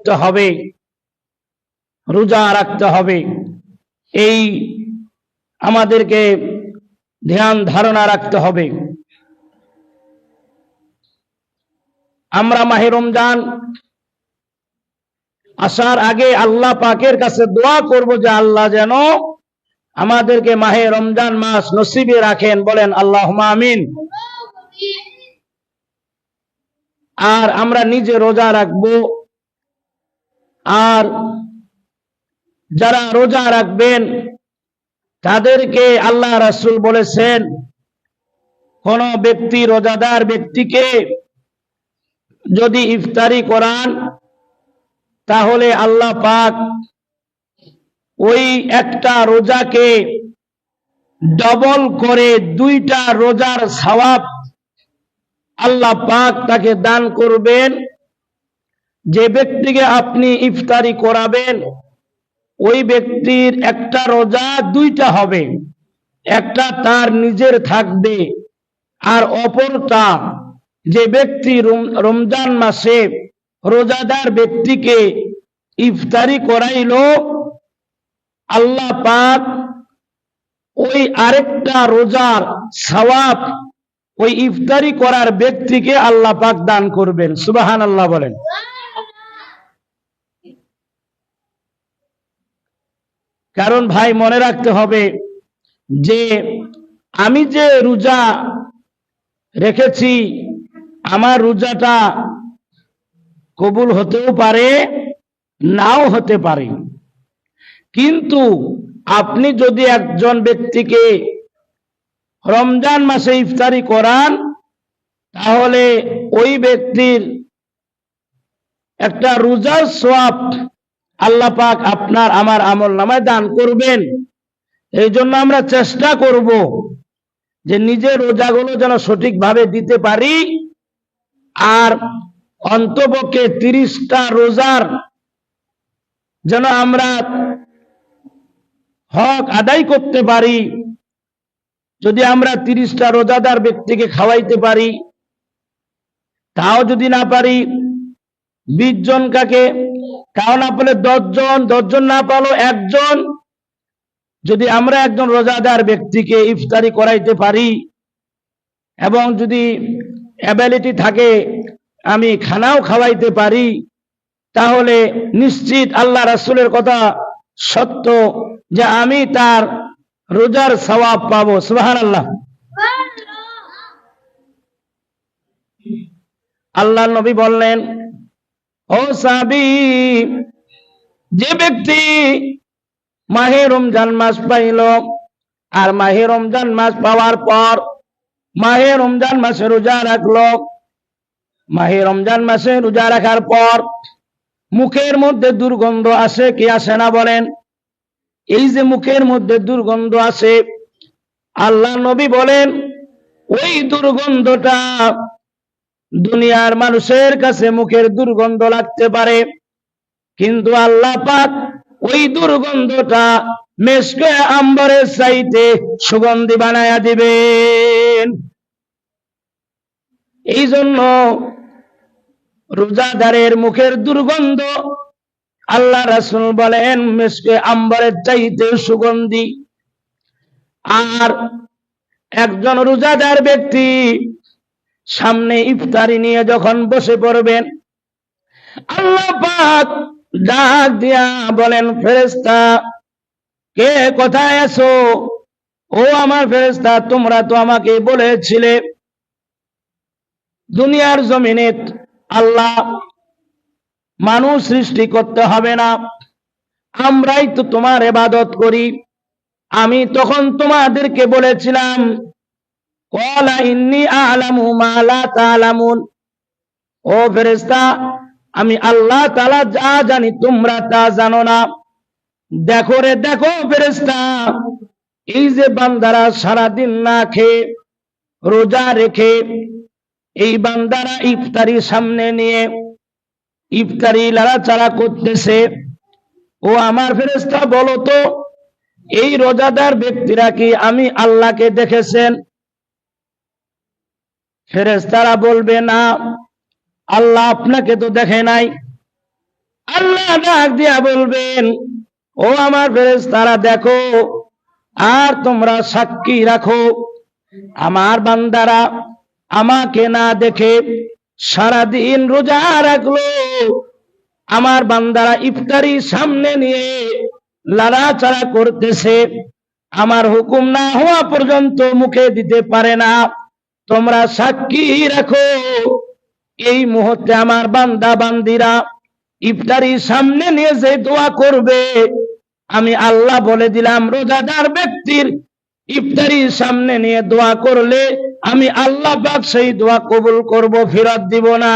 করতে হবে, রোজা রাখতে হবে। এই আমাদেরকে ধ্যান ধারণা রাখতে হবে। আমরা মাহে রমজান আসার আগে আল্লাহ পাকের কাছে দোয়া করব যে আল্লাহ যেন আমাদেরকে মাহে রমজান মাস নসিবে রাখেন। বলেন আল্লাহুম্মা আমিন। আর আমরা নিজে রোজা রাখব, আর যারা রোজা রাখবেন তাদেরকে আল্লাহ রাসূল বলেছেন, কোন ব্যক্তি রোজাদার ব্যক্তিকে যদি ইফতারি করান তাহলে আল্লাহ পাক ওই একটা রোজাকে ডবল করে 2টা রোজার সওয়াব আল্লাহ পাক তাকে দান করবেন। যে ব্যক্তিকে আপনি ইফতারি করাবেন ওই ব্যক্তির একটা রোজা 2টা হবে, একটা তার নিজের থাকবে, আর অপরটা যে ব্যক্তি রমজান মাসে রোজাদার ব্যক্তিকে ইফতারি করাইল, আল্লাহ পাক ওই আরেকটা রোজার সওয়াব ওই ইফতারি করার ব্যক্তিকে আল্লাহ পাক দান করবেন। সুবহানাল্লাহ বলেন। কারণ ভাই মনে রাখতে হবে যে আমি যে রোজা রেখেছি আমার রোজাটা কবুল হতেও পারে, নাও হতে পারে। কিন্তু আপনি যদি একজন ব্যক্তিকে রমজান মাসে ইফতারি করান তাহলে ওই ব্যক্তির একটা রোজার সওয়াব আল্লাহ পাক আপনার আমার আমলনামায় দান করবেন। এই জন্য আমরা চেষ্টা করব যে নিজের রোজাগুলো যেন সঠিকভাবে দিতে পারি, আর অন্তপক্ষে 30টা রোজার যেন আমরা হক আদায় করতে পারি। যদি আমরা 30টা রোজাদার ব্যক্তিকে খাওয়াইতে পারি, তাও যদি না পারি 20 জন কাকে, তাও না পেলে 10 জন, 10 জন না পারলো 1 জন, যদি আমরা একজন রোজাদার ব্যক্তিকে ইফতারি করাইতে পারি এবং যদি অ্যাবিলিটি থাকে আমি খানাও খাওয়াইতে পারি, তাহলে নিশ্চিত আল্লাহ রাসূলের কথা সত্য যে আমি তার রোজার সওয়াব পাবো। সুবহানাল্লাহ। আল্লাহ নবী বললেন, ও সাহাবী, যে ব্যক্তি মাহে রমজান মাস পাইল আর মাহে রমজান মাস পাওয়ার পর মাহে রমজান মাসে রোজা রাখলো, মাহে রমজান মাসে রোজা রাখার পর মুখের মধ্যে দুর্গন্ধ আসে কি আসে না বলেন? এই যে মুখের মধ্যে দুর্গন্ধ আসে, আল্লাহ নবী বলেন ওই দুর্গন্ধটা দুনিয়ার মানুষের কাছে মুখের দুর্গন্ধ লাগতে পারে, কিন্তু আল্লাহ পাক ওই দুর্গন্ধটা মেশকে আম্বরের চাইতে সুগন্ধি বানায়া দিবেন। এই জন্য রোজাদারের মুখের দুর্গন্ধ আল্লাহ রাসূল বলেন মেশকে আম্বরের চাইতে সুগন্ধি। আর একজন রোজাদার ব্যক্তি সামনে ইফতারি নিয়ে যখন বসে পড়বেন, আল্লাহ পাক ডাক দিয়া বলেন, ফেরেশতা কে কোথায় আছো? ও আমার ফেরেশতা, তোমরা তো আমাকে বলেছিলে দুনিয়ার জমিনে আল্লাহ মানুষ সৃষ্টি করতে হবে না, আমরাই তো তোমার ইবাদত করি। আমি তখন তোমাদেরকে বলেছিলাম ক্বালা ইন্নী আ'লামু মা লা তা'লামুন, ও ফেরেশতা আমি আল্লাহ তাআলা যা জানি তোমরা তা জানো না। দেখো রে দেখো ফেরেশতা, এই যে বান্দারা সারাদিন না খেয়ে রোজা রেখে এই বান্দারা ইফতারি সামনে নিয়ে ইফতারি লাড়াচাড়া করতেছে, ও আমার ফেরেশতা বলো তো এই রোজাদার ব্যক্তিরা কি আমি আল্লাহকে দেখেছেন? ফেরেশতারা বলবে না, আল্লাহ আপনাকে তো দেখে নাই। আর আল্লাহ ডাক দিয়া বলবেন, ও আমার ফেরেশতারা দেখো আর তোমরা সাক্ষী রাখো, আমার বান্দারা আমাকে না দেখে সারাদিন রোজা রাখলো, আমার বান্দারা ইফতারি সামনে নিয়ে লাড়াচাড়া করতেছে, আমার হুকুম না হওয়া পর্যন্ত মুখে দিতে পারে না। তোমরা সাক্ষী রাখো এই মুহূর্তে আমার বান্দা বান্দিরা ইফতারি সামনে নিয়ে যে দোয়া করবে, আমি আল্লাহ বলে দিলাম রোজাদার ব্যক্তির ইফতারি সামনে নিয়ে দোয়া করলে আমি আল্লাহ পাক সেই দোয়া কবুল করব, ফেরত দিব না।